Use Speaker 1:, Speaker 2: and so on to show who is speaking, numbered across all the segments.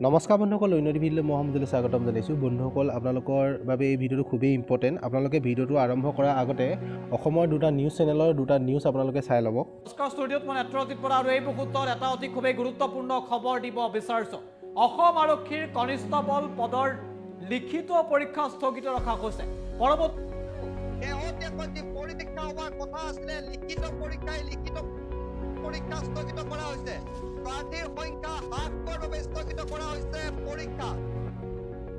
Speaker 1: নমস্কাৰ বন্ধুসকল, উন্নতি ভিডিঅ'লৈ মই সমজলৈ স্বাগতম জনাইছোঁ। বন্ধুসকল, আপোনালোকৰ বাবে এই ভিডিঅ'টো খুবেই ইম্পৰ্টেণ্ট। আপোনালোকে ভিডিঅ'টো আৰম্ভ কৰাৰ আগতে অসমৰ দুটা নিউজ চেনেলৰ দুটা নিউজ আপোনালোকে চাই ল'ব।
Speaker 2: নমস্কাৰ, ষ্টুডিঅ'ত মই নেত্ৰজিৎ বৰা আৰু এই মুহূৰ্তত এটা অতি খুবেই গুৰুত্বপূৰ্ণ খবৰ দিব বিচাৰিছোঁ। অসম আৰক্ষীৰ কনিষ্টবল পদৰ লিখিত পৰীক্ষা স্থগিত ৰখা হৈছে। পৰৱৰ্তী
Speaker 3: পৰীক্ষা হোৱাৰ কথা আছিলে, লিখিত পৰীক্ষা স্থগিত কৰা হৈছে। প্ৰাৰ্থীৰ সংখ্যা হ্ৰাস কৰাৰ বাবে স্থগিত কৰা হৈছে পৰীক্ষা।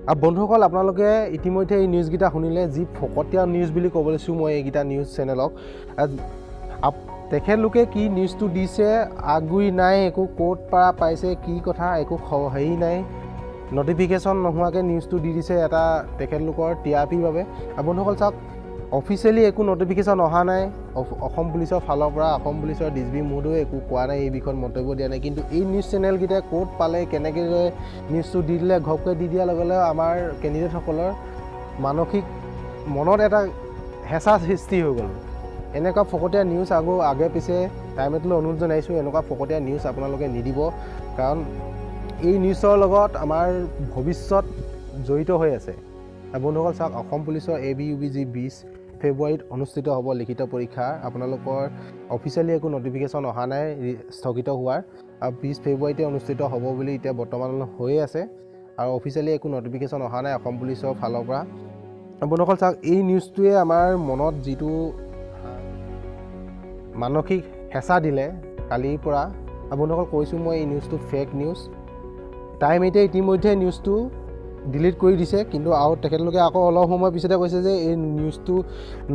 Speaker 1: আৰু বন্ধুসকল, আপোনালোকে ইতিমধ্যে এই নিউজকেইটা শুনিলে, যি ফকতীয়া নিউজ বুলি ক'ব লৈছোঁ মই এইকেইটা নিউজ চেনেলক। তেখেতলোকে কি নিউজটো দিছে, আগুৰি নাই, একো ক'ত পৰা পাইছে, কি কথা, একো হেৰি নাই, নটিফিকেশ্যন নোহোৱাকৈ নিউজটো দি দিছে এটা তেখেতলোকৰ টিআৰপিৰ বাবে। আৰু বন্ধুসকল চাওক, অফিচিয়েলি একো নটিফিকেশ্যন অহা নাই অসম পুলিচৰ ফালৰ পৰা। অসম পুলিচৰ ডিজিপি মহোদয়ে একো কোৱা নাই, এই বিষয়ত মন্তব্য দিয়া নাই। কিন্তু এই নিউজ চেনেলকেইটাই ক'ত পালে, কেনেকৈ নিউজটো দি দিলে, ঘপকৈ দি দিয়াৰ লগে লগে আমাৰ কেণ্ডিডেটসকলৰ মানসিক মনত এটা হেঁচা সৃষ্টি হৈ গ'ল। এনেকুৱা ফকতীয়া নিউজ আগে পিছে টাইমলৈ অনুৰোধ জনাইছোঁ, এনেকুৱা ফকতীয়া নিউজ আপোনালোকে নিদিব, কাৰণ এই নিউজৰ লগত আমাৰ ভৱিষ্যত জড়িত হৈ আছে। বন্ধুসকল চাওক, অসম পুলিচৰ ABUB 20 ফেব্ৰুৱাৰীত অনুষ্ঠিত হ'ব লিখিত পৰীক্ষা। আপোনালোকৰ অফিচিয়েলি একো নটিফিকেশ্যন অহা নাই স্থগিত হোৱাৰ, আৰু 20 ফেব্ৰুৱাৰীতে অনুষ্ঠিত হ'ব বুলি এতিয়া বৰ্তমান হৈয়ে আছে, আৰু অফিচিয়েলি একো নটিফিকেশ্যন অহা নাই অসম পুলিচৰ ফালৰ পৰা। বন্ধুসকল চাওক, এই নিউজটোৱে আমাৰ মনত যিটো মানসিক হেঁচা দিলে কালিৰ পৰা। বন্ধুসকল কৈছোঁ মই, এই নিউজটো ফেক নিউজ। টাইম এতিয়া ইতিমধ্যে নিউজটো ডিলিট কৰি দিছে, কিন্তু আৰু তেখেতলোকে আকৌ অলপ সময় পিছতে কৈছে যে এই নিউজটো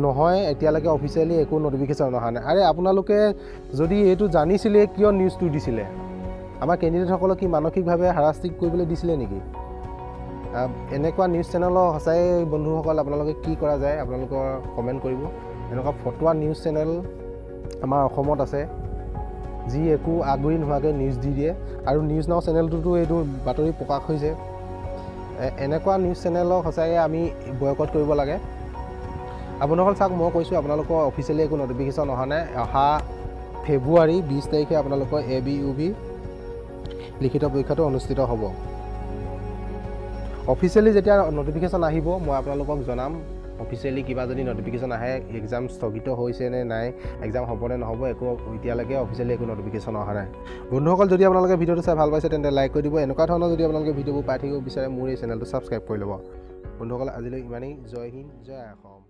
Speaker 1: নহয়, এতিয়ালৈকে অফিচিয়েলি একো নটিফিকেশ্যন অহা নাই। আৰে আপোনালোকে যদি এইটো জানিছিলে, কিয় নিউজটো দিছিলে? আমাৰ কেণ্ডিডেটসকলক কি মানসিকভাৱে হাৰাশাস্তি কৰিবলৈ দিছিলে নেকি? এনেকুৱা নিউজ চেনেলৰ সঁচাই বন্ধুসকল, আপোনালোকে কি কৰা যায় আপোনালোকৰ কমেণ্ট কৰিব। এনেকুৱা ফটোৱা নিউজ চেনেল আমাৰ অসমত আছে, যি একো আগুৰি নোহোৱাকৈ নিউজ দি দিয়ে, আৰু নিউজ নাও চেনেলটোতো এইটো বাতৰি প্ৰকাশ হৈছে। এনেকুৱা নিউজ চেনেলক সঁচাকৈ আমি বয়কট কৰিব লাগে। আপোনালোকক চাওক, মই কৈছোঁ আপোনালোকৰ অফিচিয়েলি একো নটিফিকেশ্যন অহা নাই। অহা ফেব্ৰুৱাৰী 20 তাৰিখে আপোনালোকৰ ABUB লিখিত পৰীক্ষাটো অনুষ্ঠিত হ'ব। অফিচিয়েলি যেতিয়া নটিফিকেশ্যন আহিব মই আপোনালোকক জনাম। অফিচিয়েলি কিবা যদি নটিফিকেশ্যন আহে, এক্সাম স্থগিত হৈছে নে নাই, এক্সাম হ'ব নে নহ'ব, একো এতিয়ালৈকে অফিচিয়েলি একো নটিফিকেশ্যন অহা নাই। বন্ধুসকল, যদি আপোনালোকে ভিডিঅ'টো চাই ভাল পাইছে তেন্তে লাইক কৰি দিব। এনেকুৱা ধৰণৰ যদি আপোনালোকে ভিডিঅ'বোৰ পাই থাকিব বিচাৰে, মোৰ এই চেনেলটো ছাবস্ক্ৰাইব কৰি ল'ব। বন্ধুসকল, আজিলৈ ইমানেই। জয় হিন্দ, জয় অসম।